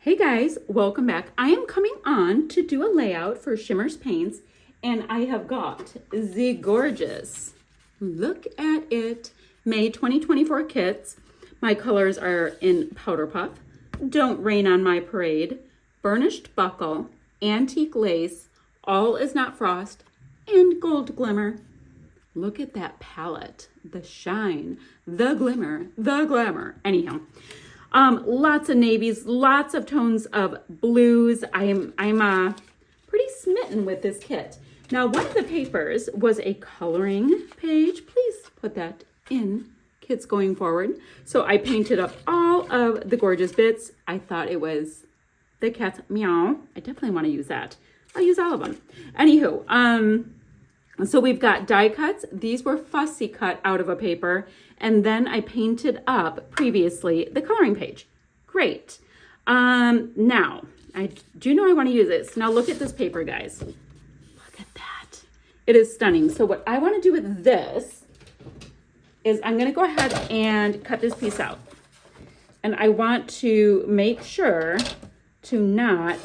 Hey guys, welcome back. I am coming on to do a layout for Shimmerz paints, and I have got the gorgeous, look at it, May 2024 Kitz. My colors are in Powder Puff, Don't Rain on My Parade, Burnished Buckle, Antique Lace, All Is Not Frost, and Gold Glimmer. Look at that palette, the shine, the glimmer, the glamour. Anyhow. Lots of navies, lots of tones of blues. I'm pretty smitten with this kit. Now, one of the papers was a coloring page. Please put that in kits going forward. So I painted up all of the gorgeous bits. I thought it was the cat's meow. I definitely want to use that. I'll use all of them. Anywho, so we've got die cuts. These were fussy cut out of a paper. And then I painted up previously the coloring page. Great. Now, I do know I want to use this. Now look at this paper, guys. Look at that. It is stunning. So what I want to do with this is I'm going to go ahead and cut this piece out. And I want to make sure to not,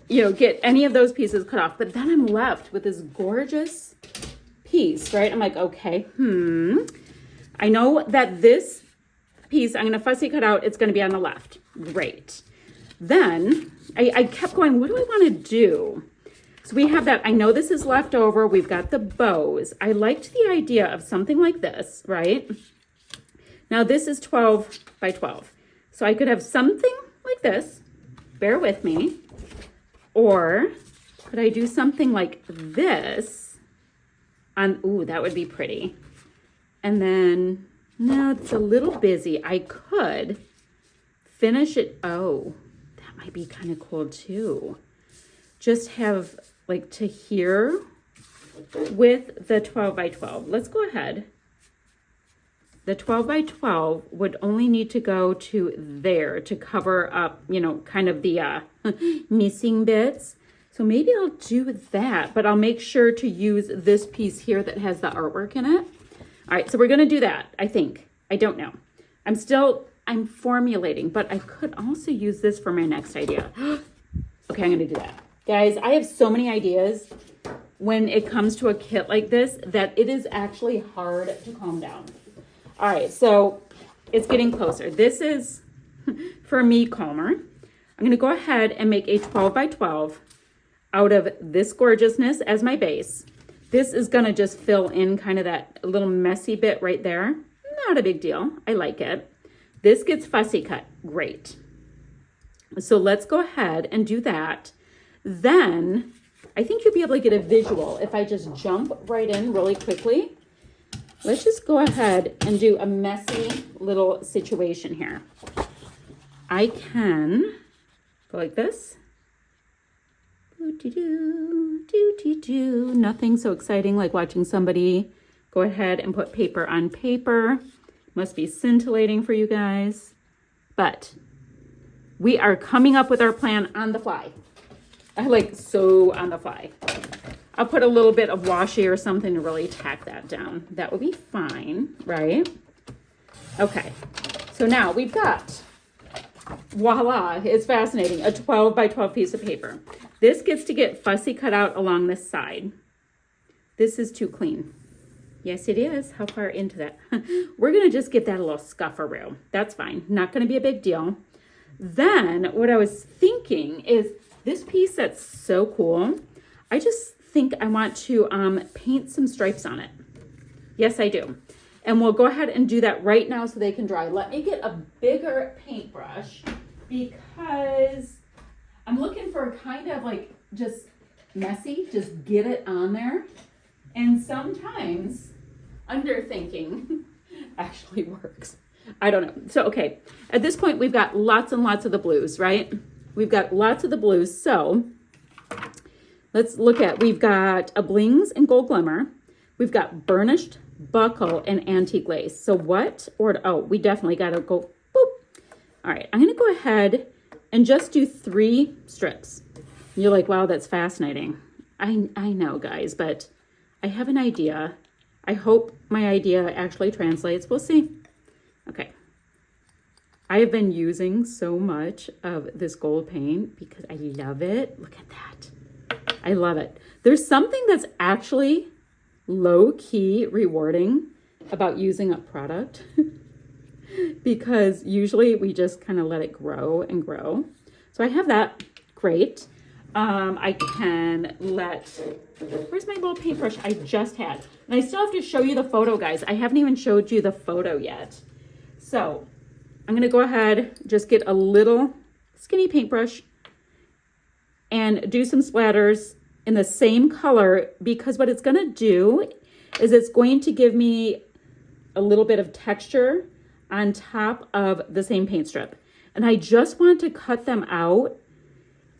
get any of those pieces cut off. But then I'm left with this gorgeous piece, right? I'm like, okay, I know that this piece I'm going to fussy cut out. It's going to be on the left. Great. Then I kept going, what do I want to do? So we have that. I know this is left over. We've got the bows. I liked the idea of something like this, right? Now this is 12 by 12. So I could have something like this. Bear with me. Or could I do something like this? Ooh, that would be pretty. And then, no, it's a little busy. I could finish it. Oh, that might be kind of cool too. Just have like to here with the 12 by 12. Let's go ahead. The 12 by 12 would only need to go to there to cover up, kind of the missing bits. So maybe I'll do that, but I'll make sure to use this piece here that has the artwork in it. All right, so we're gonna do that, I think. I don't know. I'm formulating, but I could also use this for my next idea. Okay, I'm gonna do that. Guys, I have so many ideas when it comes to a kit like this that it is actually hard to calm down. All right, so it's getting closer. This is, for me, calmer. I'm gonna go ahead and make a 12 by 12 out of this gorgeousness as my base. This is gonna just fill in kind of that little messy bit right there. Not a big deal, I like it. This gets fussy cut, great. So let's go ahead and do that. Then, I think you'll be able to get a visual if I just jump right in really quickly. Let's just go ahead and do a messy little situation here. I can go like this. Nothing so exciting like watching somebody go ahead and put paper on paper. Must be scintillating for you guys. But we are coming up with our plan on the fly. So on the fly. I'll put a little bit of washi or something to really tack that down. That would be fine, right? Okay, so now we've got, voila, it's fascinating, a 12 by 12 piece of paper. This gets to get fussy cut out along this side. This is too clean. Yes, it is. How far into that? We're going to just give that a little scufferoo. That's fine. Not going to be a big deal. Then what I was thinking is this piece that's so cool. I just think I want to paint some stripes on it. Yes, I do. And we'll go ahead and do that right now so they can dry. Let me get a bigger paintbrush because I'm looking for kind of like just messy, just get it on there. And sometimes underthinking actually works. I don't know. So, okay, at this point, we've got lots and lots of the blues, right? We've got lots of the blues. So let's look at, we've got a blings and gold glimmer. We've got burnished buckle and antique lace. So what order? Oh, we definitely got to go, boop. All right, I'm going to go ahead and just do 3 strips. You're like, wow, that's fascinating. I know, guys, but I have an idea. I hope my idea actually translates. We'll see. Okay. I have been using so much of this gold paint because I love it. Look at that. I love it. There's something that's actually low-key rewarding about using a product because usually we just kind of let it grow and grow. So I have that. Great. I can where's my little paintbrush I just had? And I still have to show you the photo, guys. I haven't even showed you the photo yet. So I'm going to go ahead, just get a little skinny paintbrush and do some splatters in the same color, because what it's going to do is it's going to give me a little bit of texture on top of the same paint strip. And I just want to cut them out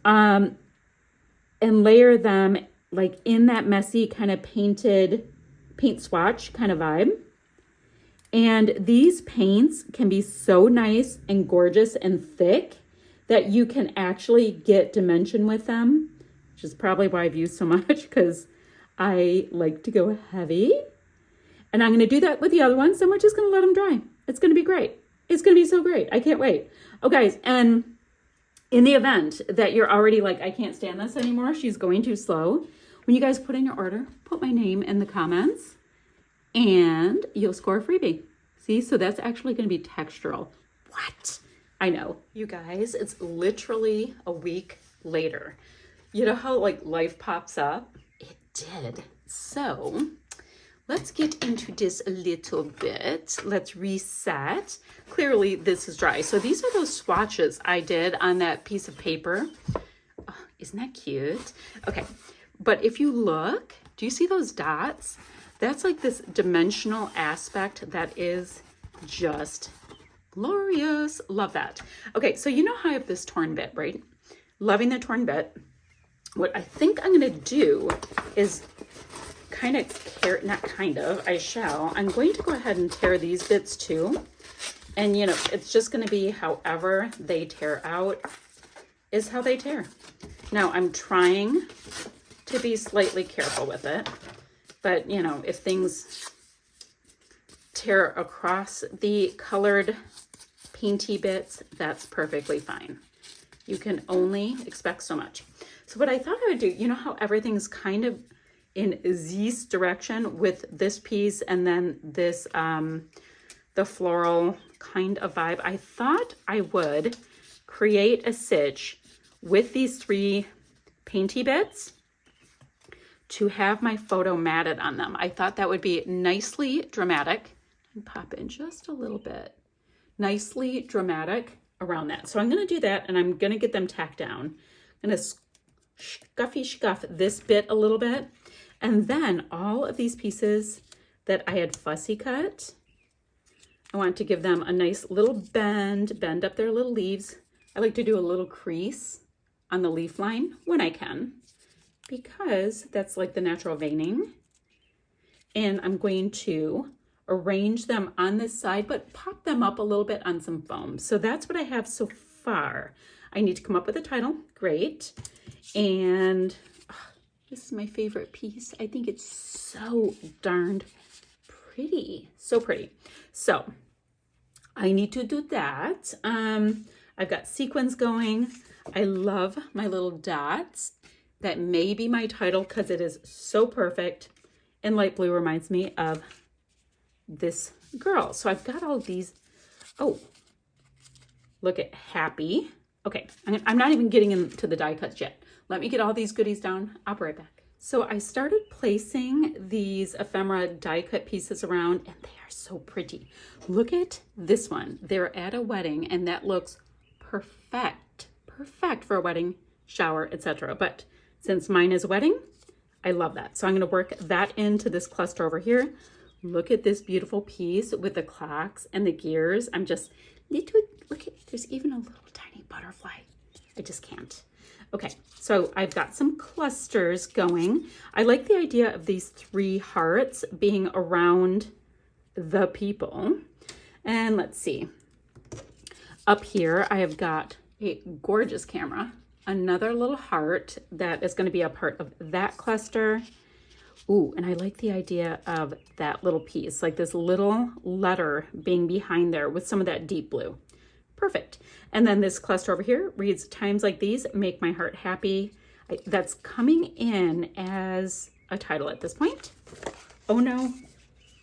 and layer them like in that messy kind of paint swatch kind of vibe. And these paints can be so nice and gorgeous and thick that you can actually get dimension with them, which is probably why I've used so much, because I like to go heavy. And I'm going to do that with the other ones, and we're just going to let them dry. It's going to be great. It's going to be so great. I can't wait. Oh, guys, and in the event that you're already like, I can't stand this anymore, she's going too slow, when you guys put in your order, put my name in the comments, and you'll score a freebie. See, so that's actually going to be textural. What? I know. You guys, it's literally a week later. You know how like life pops up? It did. So let's get into this a little bit. Let's reset. Clearly this is dry. So these are those swatches I did on that piece of paper. Oh, isn't that cute? Okay. But if you look, do you see those dots? That's like this dimensional aspect that is just glorious. Love that. Okay, so you know how I have this torn bit, right? Loving the torn bit. What I think I'm going to do is I'm going to go ahead and tear these bits too. And you know, it's just going to be however they tear out is how they tear. Now I'm trying to be slightly careful with it. But, you know, if things tear across the colored painty bits, that's perfectly fine. You can only expect so much. So what I thought I would do, you know how everything's kind of in this direction with this piece and then this, the floral kind of vibe. I thought I would create a stitch with these three painty bits to have my photo matted on them. I thought that would be nicely dramatic, and pop in just a little bit. Nicely dramatic around that. So I'm going to do that, and I'm going to get them tacked down. I'm going to scuff this bit a little bit, and then all of these pieces that I had fussy cut, I want to give them a nice little bend up their little leaves. I like to do a little crease on the leaf line when I can, because that's like the natural veining. And I'm going to arrange them on this side, but pop them up a little bit on some foam. So that's what I have so far. I need to come up with a title. Great. And this is my favorite piece. I think it's so darned pretty. So pretty. So I need to do that. I've got sequins going. I love my little dots. That may be my title because it is so perfect. And light blue reminds me of this girl. So I've got all these. Oh, look at happy. Okay, I'm not even getting into the die cuts yet. Let me get all these goodies down. I'll be right back. So I started placing these ephemera die cut pieces around, and they are so pretty. Look at this one. They're at a wedding, and that looks perfect. Perfect for a wedding, shower, etc. But since mine is a wedding, I love that. So I'm going to work that into this cluster over here. Look at this beautiful piece with the clocks and the gears. I'm just, look at, there's even a little tiny butterfly. I just can't. Okay, so I've got some clusters going. I like the idea of these three hearts being around the people. And let's see. Up here, I have got a gorgeous camera. Another little heart that is going to be a part of that cluster. Ooh, and I like the idea of that little piece, like this little letter being behind there with some of that deep blue. Perfect. And then this cluster over here reads, times like these make my heart happy. That's coming in as a title at this point. Oh no,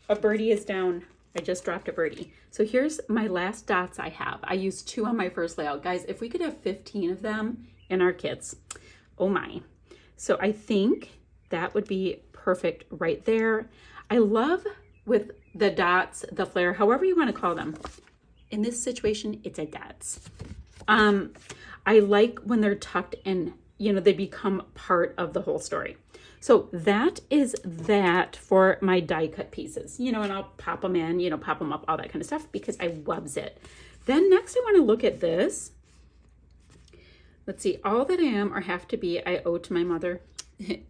a birdie is down. I just dropped a birdie. So here's my last dots I have. I used 2 on my first layout. Guys, if we could have 15 of them in our kits, oh my. So I think that would be perfect right there. I love with the dots, the flare, however you want to call them. In this situation, it's a dots. I like when they're tucked in, you know, they become part of the whole story. So that is that for my die cut pieces, you know, and I'll pop them in, you know, pop them up, all that kind of stuff because I loves it. Then next I want to look at this. Let's see, all that I am or have to be, I owe to my mother.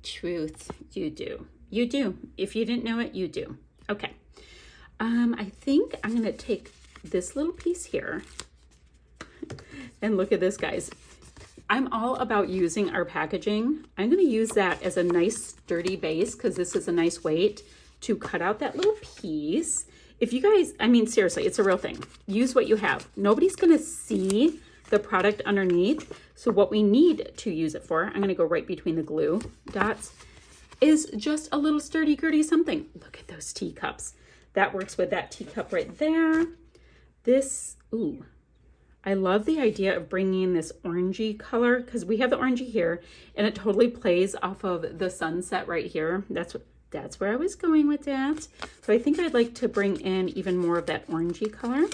Truth, you do. You do. If you didn't know it, you do. Okay. I think I'm going to take this little piece here and look at this, guys. I'm all about using our packaging. I'm going to use that as a nice sturdy base because this is a nice weight to cut out that little piece. If you guys, I mean, seriously, it's a real thing. Use what you have. Nobody's going to see the product underneath. So what we need to use it for, I'm going to go right between the glue dots, is just a little sturdy gritty something. Look at those teacups. That works with that teacup right there. This, ooh. I love the idea of bringing in this orangey color because we have the orangey here and it totally plays off of the sunset right here. That's where I was going with that. So I think I'd like to bring in even more of that orangey color.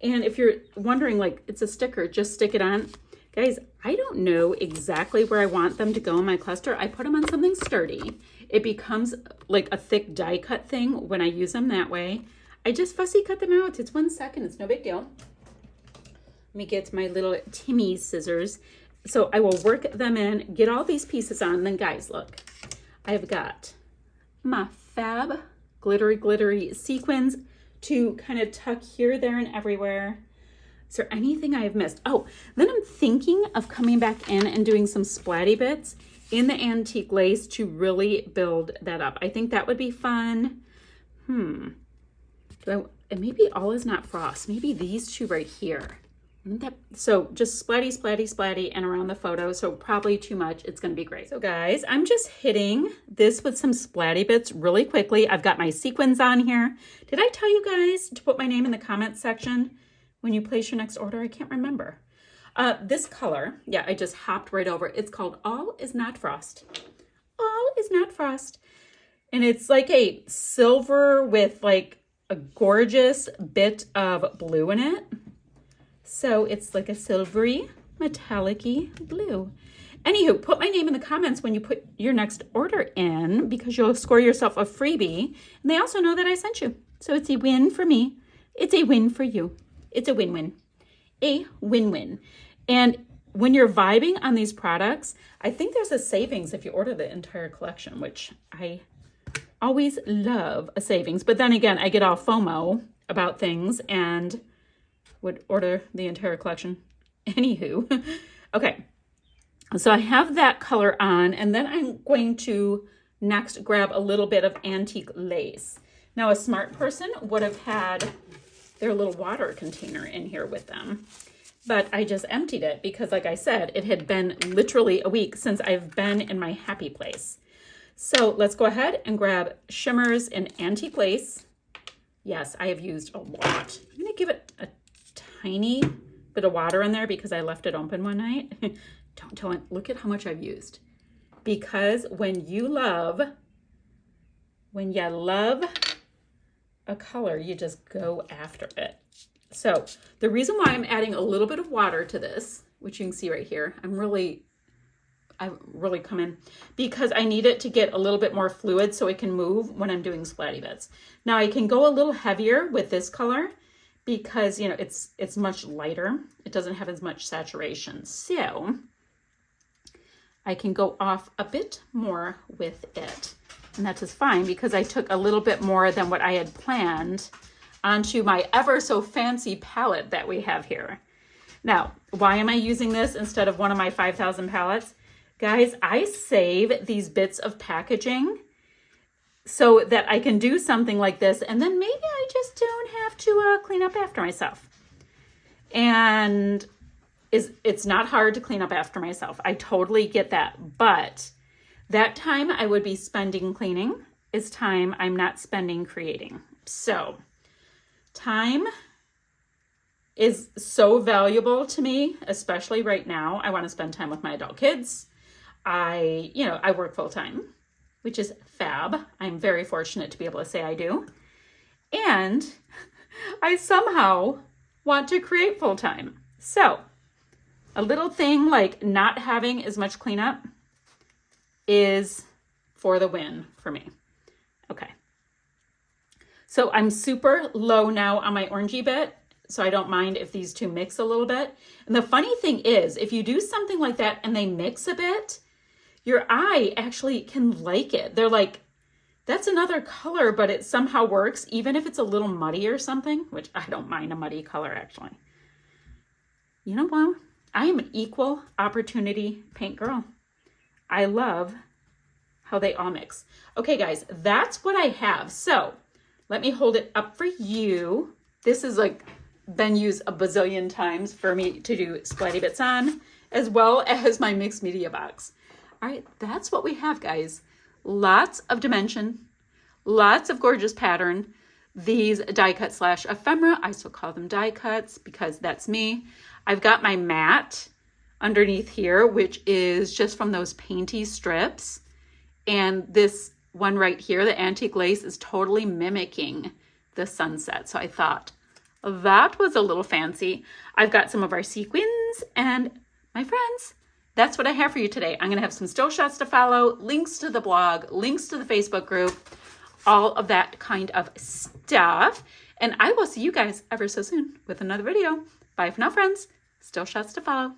And if you're wondering, like, it's a sticker, just stick it on. Guys, I don't know exactly where I want them to go in my cluster. I put them on something sturdy. It becomes like a thick die cut thing when I use them that way. I just fussy cut them out. It's 1 second. It's no big deal. Let me get my little Timmy scissors. So I will work them in, get all these pieces on. And then guys, look, I've got my fab glittery sequins to kind of tuck here, there, and everywhere. Is there anything I have missed? Oh, then I'm thinking of coming back in and doing some splatty bits in the antique lace to really build that up. I think that would be fun. And maybe all is not frost. Maybe these two right here. So just splatty and around the photo. So probably too much. It's going to be great. So guys, I'm just hitting this with some splatty bits really quickly. I've got my sequins on here. Did I tell you guys to put my name in the comments section when you place your next order? I can't remember. This color, yeah, I just hopped right over. It's called All Is Not Frost. All Is Not Frost. And it's like a silver with like a gorgeous bit of blue in it. So it's like a silvery, metallic-y blue. Anywho, put my name in the comments when you put your next order in because you'll score yourself a freebie. And they also know that I sent you. So it's a win for me. It's a win for you. It's a win-win. A win-win. And when you're vibing on these products, I think there's a savings if you order the entire collection, which I always love a savings. But then again, I get all FOMO about things and would order the entire collection. Anywho, okay. So I have that color on, and then I'm going to next grab a little bit of antique lace. Now, a smart person would have had their little water container in here with them, but I just emptied it because, like I said, it had been literally a week since I've been in my happy place. So let's go ahead and grab Shimmerz and antique lace. Yes, I have used a lot. I'm going to give it a tiny bit of water in there because I left it open one night. Don't tell him, look at how much I've used. Because when you love a color, you just go after it. So the reason why I'm adding a little bit of water to this, which you can see right here, I really come in because I need it to get a little bit more fluid so it can move when I'm doing splatty bits. Now I can go a little heavier with this color because, you know, it's much lighter. It doesn't have as much saturation. So I can go off a bit more with it. And that is fine because I took a little bit more than what I had planned onto my ever so fancy palette that we have here. Now, why am I using this instead of one of my 5,000 palettes? Guys, I save these bits of packaging so that I can do something like this, and then maybe I just don't have to clean up after myself. And it's not hard to clean up after myself. I totally get that. But that time I would be spending cleaning is time I'm not spending creating. So time is so valuable to me, especially right now. I want to spend time with my adult kids. I work full time, which is fab. I'm very fortunate to be able to say I do. And I somehow want to create full time. So a little thing like not having as much cleanup is for the win for me. Okay. So I'm super low now on my orangey bit, so I don't mind if these two mix a little bit. And the funny thing is, if you do something like that and they mix a bit, your eye actually can like it. They're like, that's another color, but it somehow works, even if it's a little muddy or something, which I don't mind a muddy color, actually. You know what? I am an equal opportunity paint girl. I love how they all mix. Okay, guys, that's what I have. So let me hold it up for you. This is like been used a bazillion times for me to do splatty bits on, as well as my mixed media box. All right, that's what we have, guys. Lots of dimension, lots of gorgeous pattern. These die cut / ephemera, I still call them die cuts because that's me. I've got my mat underneath here, which is just from those painty strips. And this one right here, the antique lace, is totally mimicking the sunset. So I thought that was a little fancy. I've got some of our sequins, and my friends, that's what I have for you today. I'm going to have some still shots to follow, links to the blog, links to the Facebook group, all of that kind of stuff. And I will see you guys ever so soon with another video. Bye for now, friends. Still shots to follow.